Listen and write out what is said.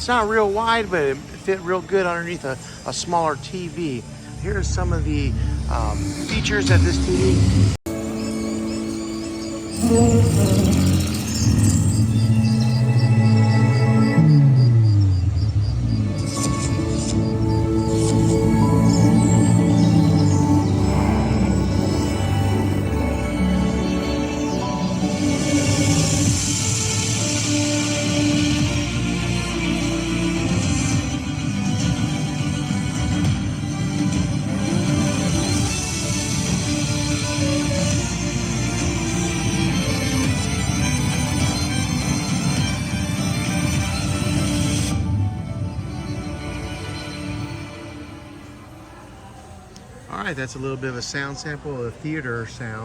It's not real wide, but it fit real good underneath a smaller TV. Here's some of the features that this TV. All right, that's a little bit of a sound sample of theater sound.